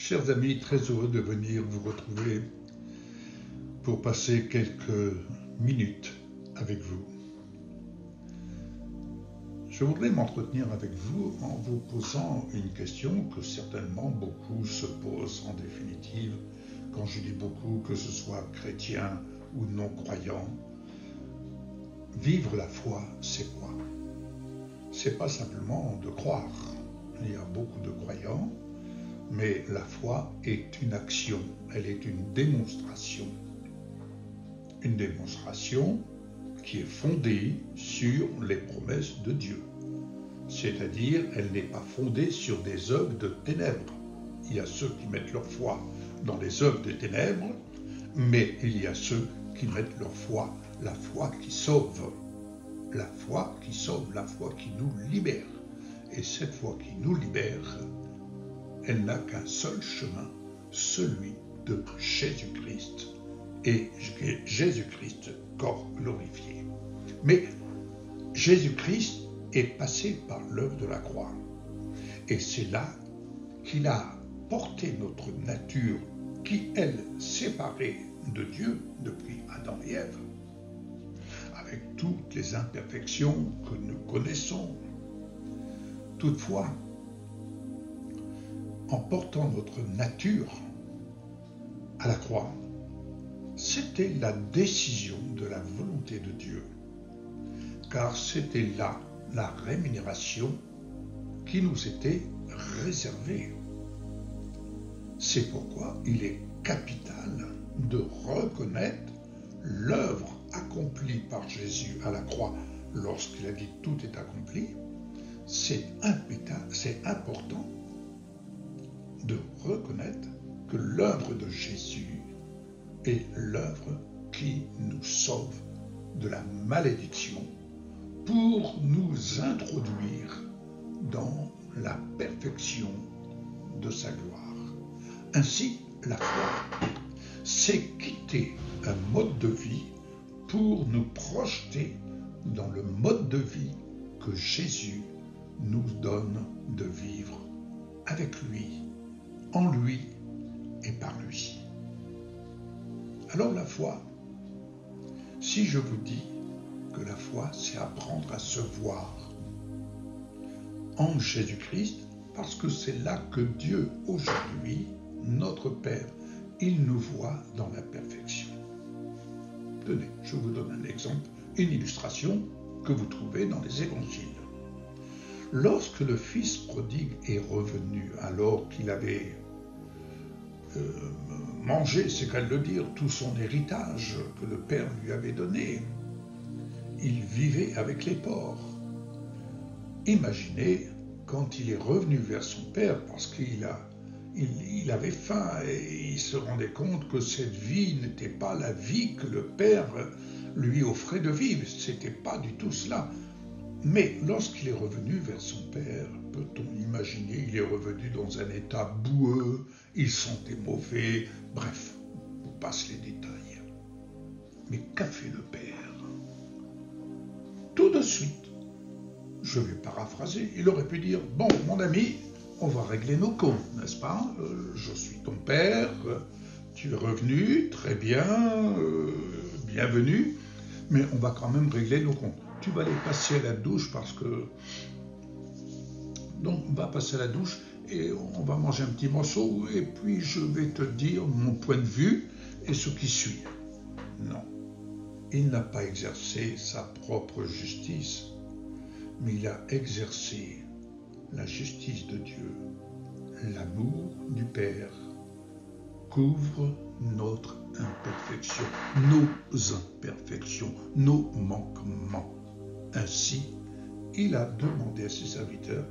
Chers amis, très heureux de venir vous retrouver pour passer quelques minutes avec vous. Je voudrais m'entretenir avec vous en vous posant une question que certainement beaucoup se posent en définitive. Quand je dis beaucoup, que ce soit chrétien ou non-croyant, vivre la foi, c'est quoi? C'est pas simplement de croire. Il y a beaucoup de croyants, mais la foi est une action, elle est une démonstration. Une démonstration qui est fondée sur les promesses de Dieu. C'est-à-dire, elle n'est pas fondée sur des œuvres de ténèbres. Il y a ceux qui mettent leur foi dans les œuvres de ténèbres, mais il y a ceux qui mettent leur foi, la foi qui sauve. La foi qui sauve, la foi qui nous libère. Et cette foi qui nous libère, elle n'a qu'un seul chemin, celui de Jésus-Christ. Et Jésus-Christ, corps glorifié. Mais Jésus-Christ est passé par l'œuvre de la croix. Et c'est là qu'il a porté notre nature, qui, elle, séparée de Dieu depuis Adam et Ève, avec toutes les imperfections que nous connaissons. Toutefois, en portant notre nature à la croix, c'était la décision de la volonté de Dieu, car c'était là la rémunération qui nous était réservée. C'est pourquoi il est capital de reconnaître l'œuvre accomplie par Jésus à la croix lorsqu'il a dit « tout est accompli ». C'est important de reconnaître que l'œuvre de Jésus est l'œuvre qui nous sauve de la malédiction pour nous introduire dans la perfection de sa gloire. Ainsi, la foi, c'est quitter un mode de vie pour nous projeter dans le mode de vie que Jésus nous donne de vivre avec lui, en lui et par lui. Alors la foi, si je vous dis que la foi, c'est apprendre à se voir en Jésus-Christ, parce que c'est là que Dieu, aujourd'hui, notre Père, il nous voit dans la perfection. Tenez, je vous donne un exemple, une illustration que vous trouvez dans les évangiles. Lorsque le fils prodigue est revenu, alors qu'il avait mangé, c'est qu'à le dire, tout son héritage que le père lui avait donné, il vivait avec les porcs. Imaginez quand il est revenu vers son père, parce qu'il avait faim et il se rendait compte que cette vie n'était pas la vie que le père lui offrait de vivre, c'était pas du tout cela. Mais lorsqu'il est revenu vers son père, peut-on imaginer, il est revenu dans un état boueux, il sentait mauvais, bref, je vous passe les détails. Mais qu'a fait le père? Tout de suite, je vais paraphraser, il aurait pu dire, bon, mon ami, on va régler nos comptes, n'est-ce pas? Je suis ton père, tu es revenu, très bien, bienvenue, mais on va quand même régler nos comptes. Tu vas aller passer à la douche parce que... Donc, on va passer à la douche et on va manger un petit morceau et puis je vais te dire mon point de vue et ce qui suit. Non. Il n'a pas exercé sa propre justice, mais il a exercé la justice de Dieu. L'amour du Père couvre notre imperfection, nos imperfections, nos manquements. Ainsi, il a demandé à ses serviteurs,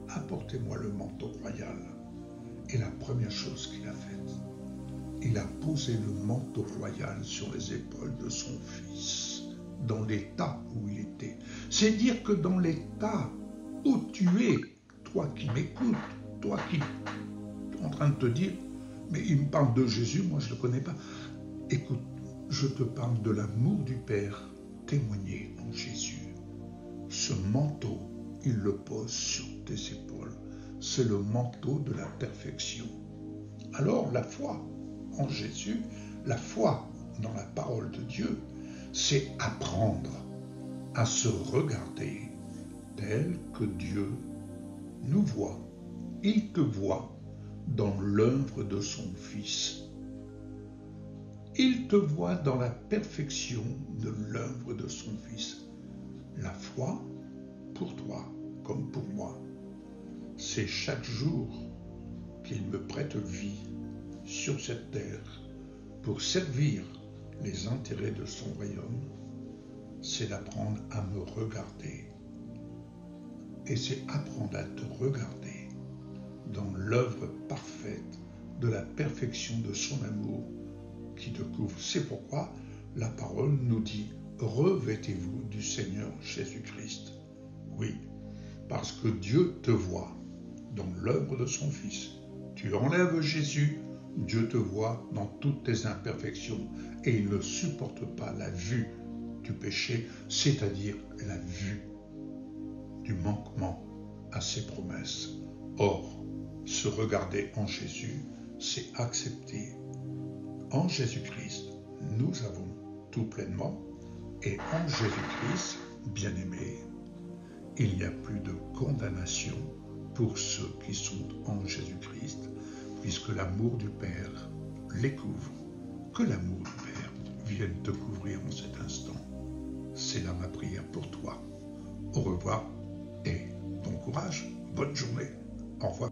apportez-moi le manteau royal. Et la première chose qu'il a faite, il a posé le manteau royal sur les épaules de son fils, dans l'état où il était. C'est dire que dans l'état où tu es, toi qui m'écoutes, toi qui es en train de te dire, mais il me parle de Jésus, moi je ne le connais pas. Écoute, je te parle de l'amour du Père témoigné en Jésus. Ce manteau, il le pose sur tes épaules. C'est le manteau de la perfection. Alors la foi en Jésus, la foi dans la parole de Dieu, c'est apprendre à se regarder tel que Dieu nous voit. Il te voit dans l'œuvre de son Fils. Il te voit dans la perfection de l'œuvre de son Fils. La foi, pour toi comme pour moi, c'est chaque jour qu'il me prête vie sur cette terre pour servir les intérêts de son royaume. C'est d'apprendre à me regarder. Et c'est apprendre à te regarder dans l'œuvre parfaite de la perfection de son amour qui te couvre. C'est pourquoi la parole nous dit « Revêtez-vous du Seigneur Jésus-Christ ». Oui, parce que Dieu te voit dans l'œuvre de son Fils. Tu enlèves Jésus, Dieu te voit dans toutes tes imperfections et il ne supporte pas la vue du péché, c'est-à-dire la vue du manquement à ses promesses. Or, se regarder en Jésus, c'est accepter. En Jésus-Christ, nous avons tout pleinement, et en Jésus-Christ, bien-aimé, il n'y a plus de condamnation pour ceux qui sont en Jésus-Christ, puisque l'amour du Père les couvre. Que l'amour du Père vienne te couvrir en cet instant. C'est là ma prière pour toi. Au revoir et bon courage, bonne journée. Au revoir.